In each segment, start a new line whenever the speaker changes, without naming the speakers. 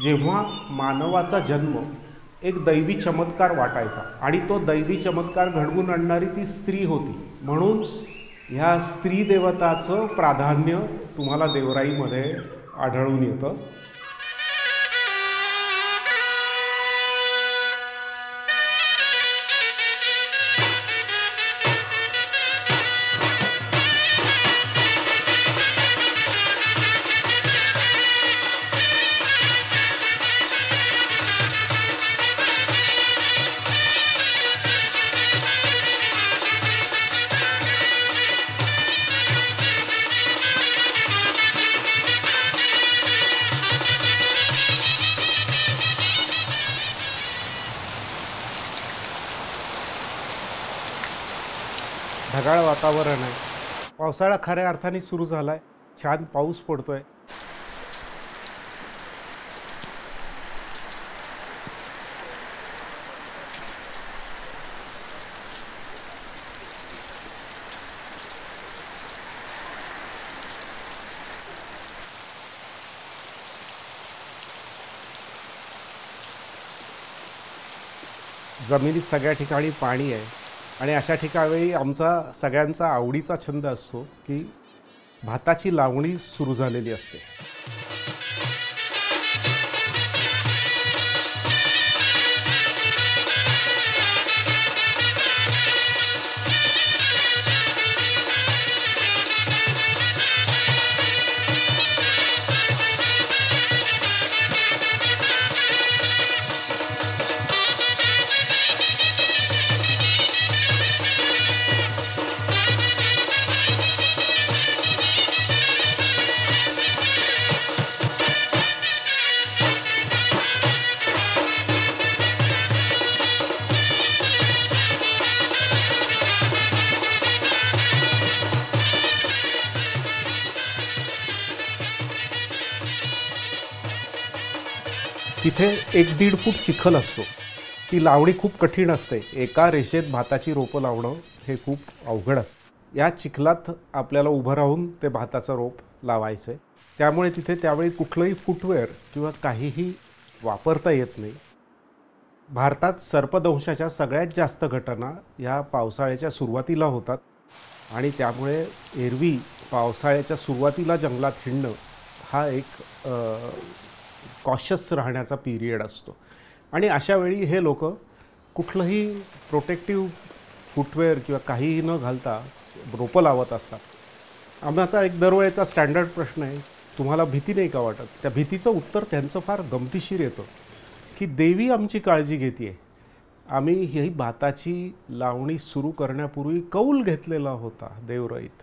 जेव्हा मानवाचा जन्म एक दैवी चमत्कार वाटायचा आणि तो दैवी चमत्कार घडवून आणणारी ती स्त्री होती, म्हणून ह्या स्त्री देवताचं प्राधान्य तुम्हाला देवराईमध्ये आढळून येतं. ढगाळ वातावरण आहे. पावसाळा खऱ्या अर्थाने सुरू झालाय. छान पाऊस पडतोय. जमिनीत सगळ्या ठिकाणी पाणी आहे आणि अशा ठिकाणी आमचा सगळ्यांचा आवडीचा छंद असतो की भाताची लावणी सुरू झालेली असते. तिथे 1-1.5 फूट चिखल असतो. ती लावणी खूप कठीण असते. एका रेषेत भाताची रोपं लावणं हे खूप अवघड असतं. या चिखलात आपल्याला उभं राहून ते भाताचं रोप लावायचं आहे. त्यामुळे तिथे त्यावेळी कुठलंही फुटवेअर किंवा काहीही वापरता येत नाही. भारतात सर्पदंशाच्या सगळ्यात जास्त घटना या पावसाळ्याच्या सुरुवातीला होतात आणि त्यामुळे एरवी पावसाळ्याच्या सुरुवातीला जंगलात हिंडणं हा एक कॉशियस राहण्याचा पिरियड असतो आणि अशा वेळी हे लोक कुठलंही प्रोटेक्टिव्ह फुटवेअर किंवा काहीही न घालता रोपं लावत असतात. आमचा एक दरवेळेचा स्टँडर्ड प्रश्न आहे, तुम्हाला भीती नाही का वाटत? त्या भीतीचं उत्तर त्यांचं फार गमतीशीर येतं की देवी आमची काळजी घेते. आम्ही ही भाताची लावणी सुरू करण्यापूर्वी कौल घेतलेला होता देवराईत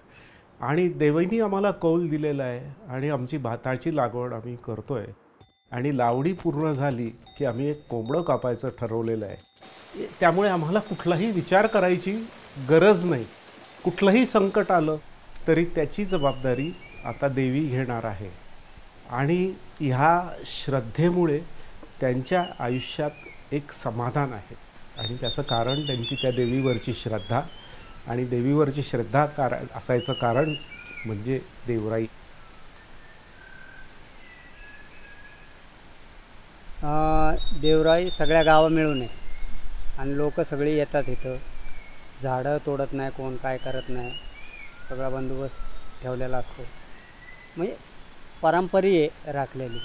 आणि देवींनी आम्हाला कौल दिलेला आहे आणि आमची भाताची लागवड आम्ही करतोय आणि लावणी पूर्ण झाली की आम्ही एक कोंबडं कापायचं ठरवलेलं आहे. त्यामुळे आम्हाला कुठलाही विचार करायची गरज नाही. कुठलंही संकट आलं तरी त्याची जबाबदारी आता देवी घेणार आहे आणि ह्या श्रद्धेमुळे त्यांच्या आयुष्यात एक समाधान आहे आणि त्याचं कारण त्यांची त्या देवीवरची श्रद्धा आणि देवीवरची श्रद्धा असायचं कारण म्हणजे देवराई.
देवराई सगळ्या गावं मिळून आहे आणि लोक सगळी येतात इथं. झाडं तोडत नाही, कोण काय करत नाही, सगळा बंदोबस्त ठेवलेला असतो. म्हणजे पारंपरिक आहे राखलेली.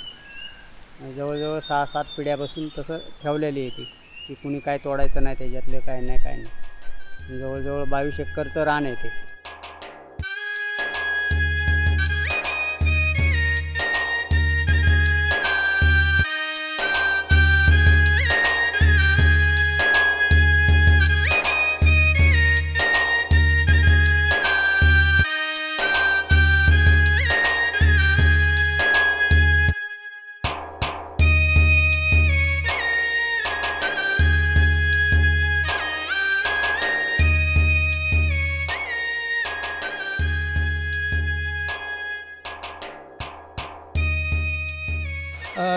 जवळजवळ 6-7 पिढ्यापासून तसं ठेवलेली आहे ती की कुणी काय तोडायचं नाही, त्याच्यातलं काय नाही. जवळजवळ 22 एकरचं रान आहे ते.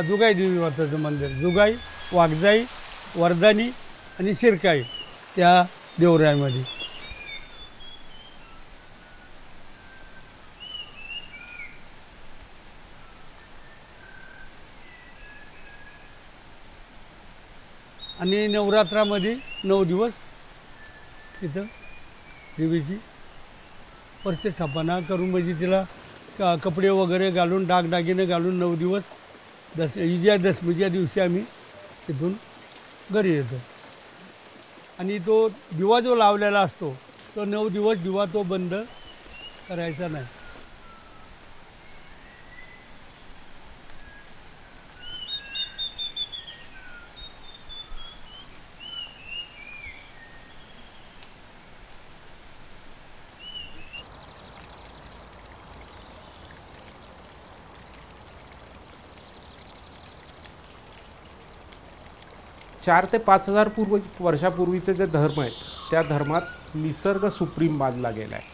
जुगाई देवी माताचं मंदिर. जुगाई, वाघजाई, वर्धानी आणि शिरकाई त्या देवराईमध्ये. आणि नवरात्रामध्ये 9 दिवस तिथं देवीची प्रतिष्ठापना करून म्हणजे तिला कपडे वगैरे घालून दागदागिने घालून 9 दिवस विजयादशमीच्या दिवशी आम्ही तिथून घरी येतो. आणि तो दिवा जो लावलेला असतो तो 9 दिवस दिवा तो बंद करायचा नाही.
चार ते 5,000 वर्षापूर्वीचे जे धर्म आहेत त्या धर्मात निसर्ग सुप्रीम मानला गेला आहे.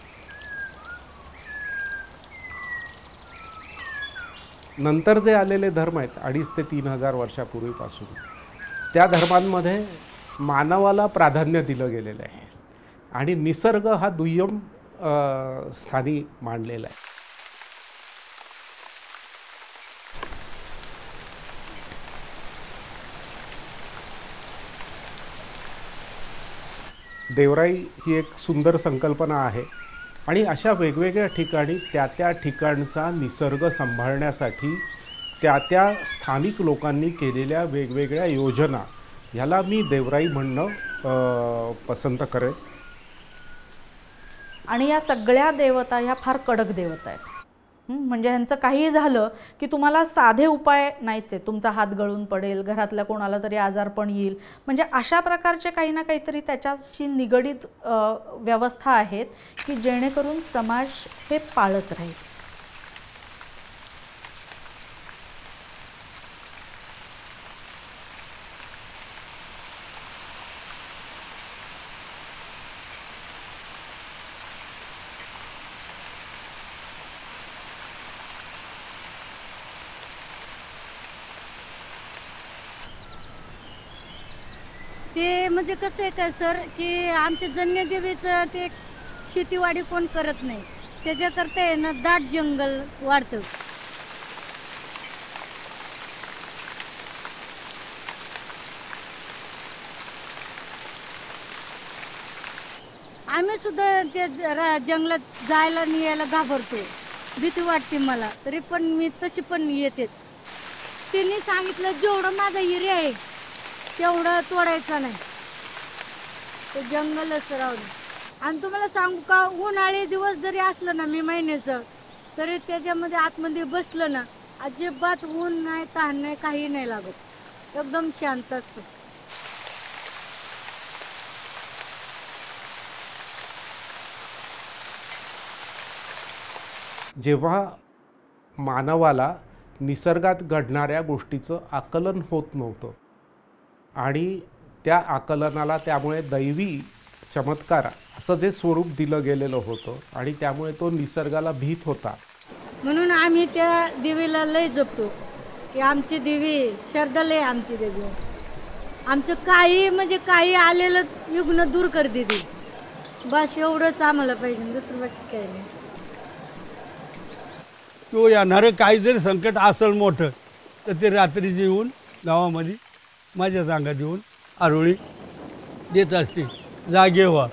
नंतर जे आलेले धर्म आहेत 2,500 ते 3,000 वर्षापूर्वीपासून त्या धर्मांमध्ये मानवाला प्राधान्य दिलं गेलेलं आहे आणि निसर्ग हा दुय्यम स्थानी मानलेला आहे. देवराई ही एक सुंदर संकल्पना आहे आणि अशा वेगवेगळ्या ठिकाणी त्या ठिकाणचा निसर्ग सांभाळण्यासाठी त्या स्थानिक लोकांनी केलेल्या वेगवेगळ्या योजना ह्याला मी देवराई म्हणणं पसंत करेन.
आणि या सगळ्या देवता ह्या फार कडक देवता आहेत. म्हणजे ह्यांचं काही झालं की तुम्हाला साधे उपाय नाहीच आहे. तुमचा हात गळून पडेल, घरातल्या कोणाला तरी आजारपण येईल, म्हणजे अशा प्रकारचे काही ना काहीतरी त्याच्याशी निगडीत व्यवस्था आहेत की जेणेकरून समाज हे पाळत राहील.
ते म्हणजे कसं आहे का सर की आमच्या जन्यदेवीचं ते शेतीवाडी कोण करत नाही, त्याच्याकरता आहे ना दाट जंगल वाढतं. आम्ही सुद्धा त्या जंगलात जायला आणि यायला घाबरतो, भीती वाटते मला, तरी पण मी तशी पण येतेच. त्यांनी सांगितलं जेवढं माझा एरिया आहे तेवढं तोडायचं नाही, ते जंगलच राहू दे. आणि तुम्हाला सांगू का, उन्हाळी दिवस जरी असलं ना मे महिन्याचं, तरी त्याच्यामध्ये आतमध्ये बसलं ना अजिबात ऊन नाही, तहान नाही, काही नाही लागत, एकदम शांत असतं.
जेव्हा मानवाला निसर्गात घडणाऱ्या गोष्टीचं आकलन होत नव्हतं आणि त्या आकलनाला त्यामुळे दैवी चमत्कार असं जे स्वरूप दिलं गेलेलं होतं आणि त्यामुळे तो निसर्गाला भीत होता,
म्हणून आम्ही त्या देवीला लय जपतो की आमची देवी श्रद्धा लय, आमची देवी आमचं काही म्हणजे काही आलेलं विघ्न दूर कर देते. बस एवढंच आम्हाला पाहिजे, दुसरं बाकी काही नाही.
तो येणारं काही जरी संकट असेल मोठं तर ते रात्रीचे येऊन गावामध्ये माझ्या सांगात येऊन आरोळी देत असते, जागे व्हा,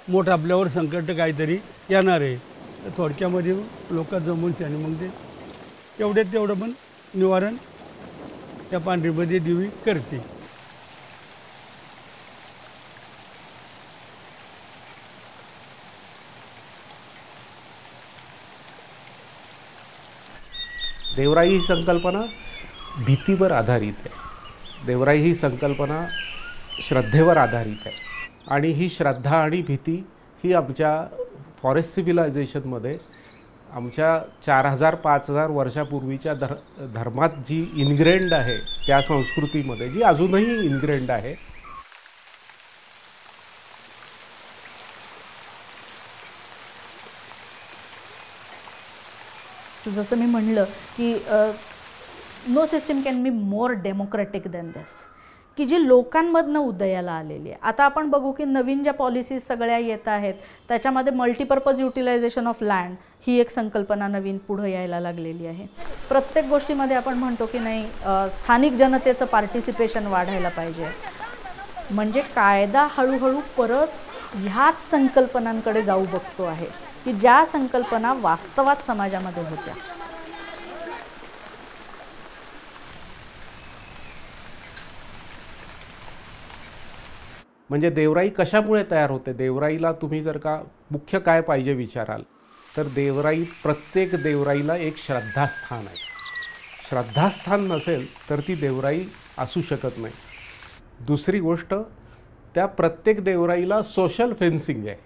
मोठं आपल्यावर संकट काहीतरी येणार आहे. तर थोडक्यामध्ये लोक जमून त्याने मग ते तेवढं पण निवारण त्या पांढरीमध्ये देवी करते.
देवराई ही संकल्पना भीतीवर आधारित आहे. देवराई ही संकल्पना श्रद्धेवर आधारित आहे आणि ही श्रद्धा आणि भीती ही आमच्या फॉरेस्ट सिव्हिलायझेशनमध्ये आमच्या 4,000-5,000 वर्षापूर्वीच्या धर्मात जी इनग्रेंड आहे, त्या संस्कृतीमध्ये जी अजूनही इनग्रेंड आहे.
जसं मी म्हणलं की no system can be more democratic than this, की जी लोकांमधनं उदयाला आलेली आहे. आता आपण बघू की नवीन ज्या पॉलिसीज सगळ्या येत आहेत त्याच्यामध्ये मल्टीपर्पज युटिलायझेशन ऑफ लँड ही एक संकल्पना नवीन पुढं यायला लागलेली आहे. प्रत्येक गोष्टीमध्ये आपण म्हणतो की नाही स्थानिक जनतेचं पार्टिसिपेशन वाढायला पाहिजे. म्हणजे कायदा हळूहळू परत ह्याच संकल्पनांकडे जाऊ बघतो आहे की ज्या संकल्पना वास्तवात समाजामध्ये होत्या.
म्हणजे देवराई कशामुळे तयार होते? देवराईला तुम्ही जर का मुख्य काय पाहिजे विचाराल तर देवराई, प्रत्येक देवराईला एक श्रद्धास्थान आहे. श्रद्धास्थान नसेल तर ती देवराई असू शकत नाही. दुसरी गोष्ट, त्या प्रत्येक देवराईला सोशल फेन्सिंग आहे.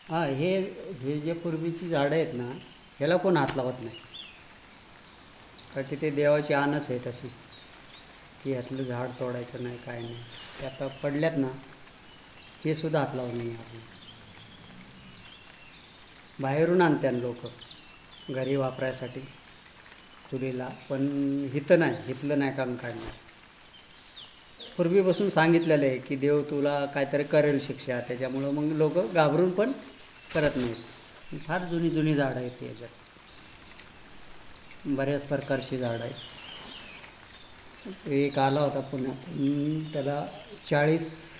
हां, हे जे पूर्वीची झाडं आहेत ना ह्याला कोण हात लावत नाही, कारण की ते देवाची आणच आहे तशी की ह्यातलं झाड तोडायचं नाही, काय नाही. ते आता पडल्यात ना हे सुद्धा हात लावत नाही. आपण बाहेरून आणत्यान लोक घरी वापरायसाठी चुलीला, पण हिथं नाही, हिथलं नाही काम काढणार. पूर्वीपासून सांगितलेलं आहे की देव तुला काहीतरी करेल शिक्षा, त्याच्यामुळं मग लोक घाबरून पण करत नाहीत. फार जुनी जुनी झाडं आहेत याच्यात, बऱ्याच प्रकारची झाडं आहेत. एक आला होता पुण्यात, त्याला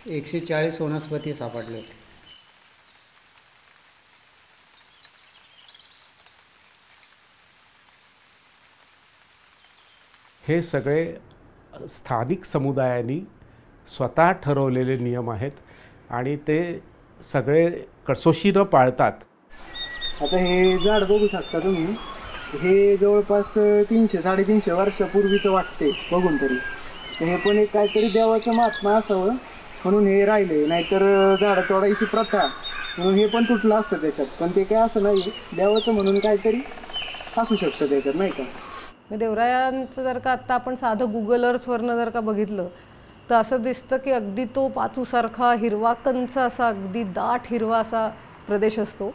140 वनस्पती सापडले होते.
हे सगळे स्थानिक समुदायांनी स्वतः ठरवलेले नियम आहेत आणि ते सगळे कसोशीनं पाळतात.
आता हे झाड बघू शकता तुम्ही, हे जवळपास 300-350 वर्षापूर्वीचं वाटते बघून तरी. हे पण एक काहीतरी देवाचं महात्मा असावं म्हणून हे राहिले, नाहीतर झाडं तोडायची प्रथा म्हणून हे पण तुटलं असतं त्याच्यात. पण ते काय असं नाही, देवाचं म्हणून काहीतरी असू शकतं त्याच्यात, नाही का.
देवरायांचं जर का आत्ता आपण साधं गुगल अर्थवरनं जर का बघितलं तर असं दिसतं की अगदी तो पाचूसारखा हिरवा कंच असा अगदी दाट हिरवा असा प्रदेश असतो.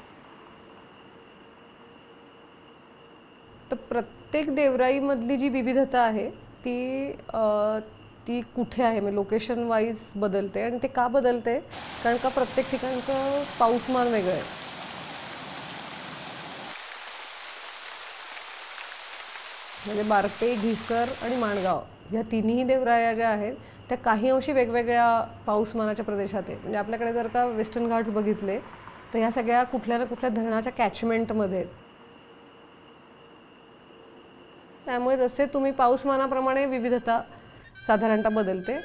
तर प्रत्येक देवराईमधली जी विविधता आहे ती कुठे आहे म्हणजे लोकेशन वाईज बदलते. आणि ते का बदलते? कारण का प्रत्येक ठिकाणचं पाऊसमान वेगळं आहे. म्हणजे बारटे, घिसर आणि माणगाव ह्या तिन्ही देवराया ज्या आहेत त्या काही अंशी वेगवेगळ्या पाऊसमानाच्या प्रदेशात आहे. म्हणजे आपल्याकडे जर का वेस्टर्न घाट्स बघितले तर ह्या सगळ्या कुठल्या ना कुठल्या धरणाच्या कॅचमेंटमध्ये आहेत. त्यामुळे जसे तुम्ही पाऊसमानाप्रमाणे विविधता साधारणतः बदलते.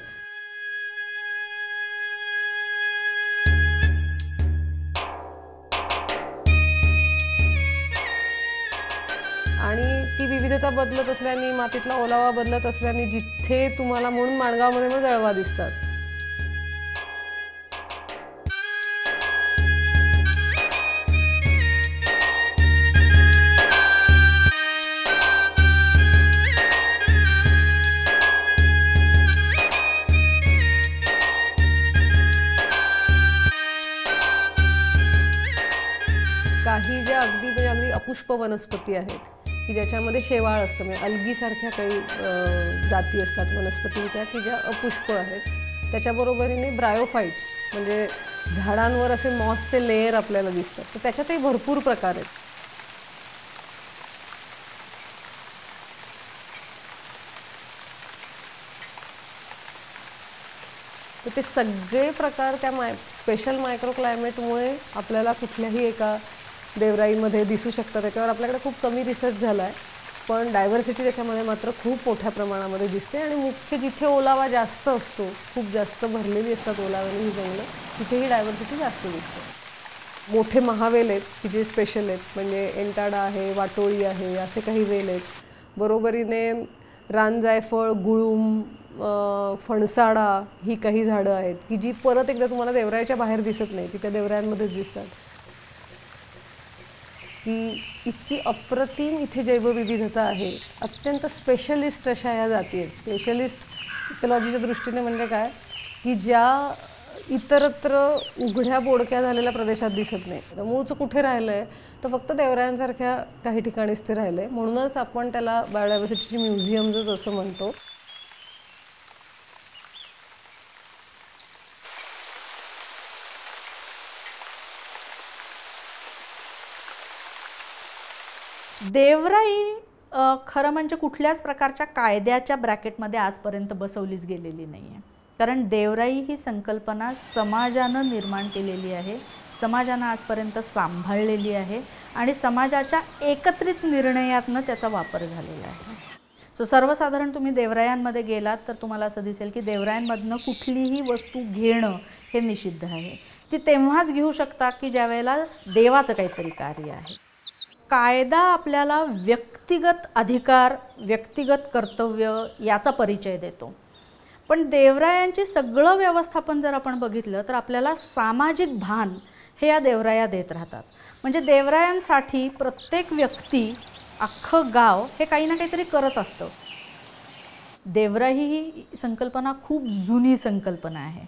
आणि ती विविधता बदलत असल्याने, मातीतला ओलावा बदलत असल्याने जिथे तुम्हाला म्हणून माणगावमध्ये मग जळवा दिसतात. काही ज्या अगदी अपुष्प वनस्पती आहेत की ज्याच्यामध्ये शेवाळ असतं, म्हणजे अलगीसारख्या काही जाती असतात वनस्पतींच्या की ज्या अपुष्प आहेत. त्याच्याबरोबरीने ब्रायोफाईट्स म्हणजे झाडांवर असे मॉसचे लेयर आपल्याला दिसतात. तर त्याच्यातही भरपूर प्रकार आहेत. तर ते सगळे प्रकार त्या स्पेशल मायक्रो क्लायमेटमुळे आपल्याला कुठल्याही एका देवराईमध्ये दिसू शकतं. त्याच्यावर आपल्याकडे खूप कमी रिसर्च झाला आहे, पण डायव्हर्सिटी त्याच्यामध्ये मात्र खूप मोठ्या प्रमाणामध्ये दिसते. आणि मुख्य जिथे ओलावा जास्त असतो, खूप जास्त भरलेली असतात ओलाव्याने ही जंगलं, तिथेही डायव्हर्सिटी जास्त दिसते. मोठे महावेल आहेत की जे स्पेशल आहेत, म्हणजे एंटाडा आहे, वाटोळी आहे, असे काही वेल आहेत. बरोबरीने रानजायफळ, गुळूम, फणसाडा ही काही झाडं आहेत की जी परत एकदा तुम्हाला देवरायाच्या बाहेर दिसत नाही, ती त्या देवरायांमध्येच दिसतात. की इतकी अप्रतिम इथे जैवविविधता आहे. अत्यंत स्पेशलिस्ट अशा ह्या जाती आहेत. स्पेशलिस्ट इकॉलॉजीच्या दृष्टीने म्हणजे काय की ज्या इतरत्र उघड्या बोडक्या झालेल्या प्रदेशात दिसत नाही. तर मूळचं कुठे राहिलं आहे तर फक्त देवरायांसारख्या काही ठिकाणीच ते राहिलं आहे. म्हणूनच आपण त्याला बायोडायव्हर्सिटीची म्युझियमच असं म्हणतो.
देवराई खरं म्हणजे कुठल्याच प्रकारच्या कायद्याच्या ब्रॅकेटमध्ये आजपर्यंत बसवलीच गेलेली नाही आहे. कारण देवराई ही संकल्पना समाजानं निर्माण केलेली आहे, समाजानं आजपर्यंत सांभाळलेली आहे आणि समाजाच्या एकत्रित निर्णयातनं त्याचा वापर झालेला आहे. सो सर्वसाधारण तुम्ही देवरायांमध्ये गेलात तर तुम्हाला असं दिसेल की देवरायांमधनं कुठलीही वस्तू घेणं हे निषिद्ध आहे. ती तेव्हाच घेऊ शकता की ज्या वेळेला देवाचं काहीतरी कार्य आहे. कायदा आपल्याला व्यक्तिगत अधिकार, व्यक्तिगत कर्तव्य याचा परिचय देतो. पण देवरायांची सगळं व्यवस्थापन जर आपण बघितलं तर आपल्याला सामाजिक भान हे या देवराया देत राहतात. म्हणजे देवरायांसाठी प्रत्येक व्यक्ती, अख्खं गाव हे काही ना काहीतरी करत असतं. देवराई ही संकल्पना खूप जुनी संकल्पना आहे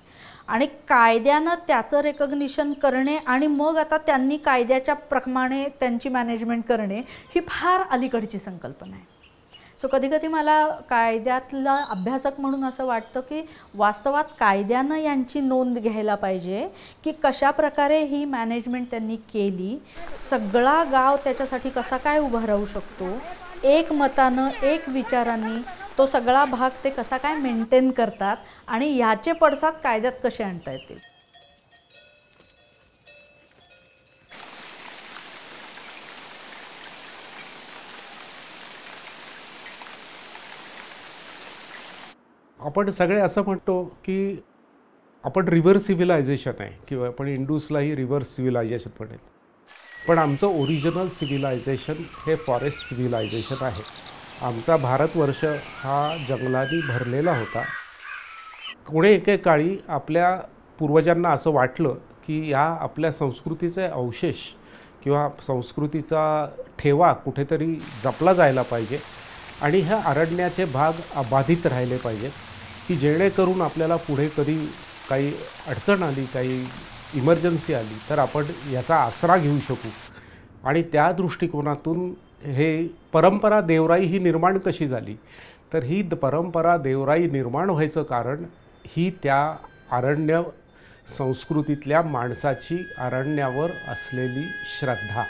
आणि कायद्यानं त्याचं रेकग्निशन करणे आणि मग आता त्यांनी कायद्याच्या प्रमाणे त्यांची मॅनेजमेंट करणे ही फार अलीकडची संकल्पना आहे. सो कधीकधी मला कायद्यातला अभ्यासक म्हणून असं वाटतं की वास्तवात कायद्यानं यांची नोंद घ्यायला पाहिजे की कशा प्रकारे ही मॅनेजमेंट त्यांनी केली, सगळा गाव त्याच्यासाठी कसा काय उभा राहू शकतो, एक मतानं एक विचारांनी तो सगळा भाग ते कसा काय मेंटेन करतात आणि याचे पडसाद कायद्यात कसे आणता येतील.
आपण सगळे असं म्हणतो की आपण रिव्हर्स सिव्हिलायझेशन आहे किंवा आपण इंडूसलाही रिव्हर्स सिव्हिलायझेशन म्हणेल, पण आमचं ओरिजिनल सिव्हिलायझेशन हे फॉरेस्ट सिव्हिलायझेशन आहे. आमचा भारतवर्ष हा जंगलांनी भरलेला होता. कोणी एकेकाळी आपल्या पूर्वजांना असं वाटलं की या आपल्या संस्कृतीचे अवशेष किंवा संस्कृतीचा ठेवा कुठेतरी जपला जायला पाहिजे आणि ह्या अरण्याचे भाग अबाधित राहिले पाहिजेत की जेणेकरून आपल्याला पुढे कधी काही अडचण आली, काही इमर्जन्सी आली तर आपण याचा आसरा घेऊ शकू. आणि त्या दृष्टिकोनातून हे परंपरा देवराई ही निर्माण कशी झाली तर ही परंपरा देवराई निर्माण व्हायचं कारण ही त्या अरण्य संस्कृतीतल्या माणसाची अरण्यावर असलेली श्रद्धा.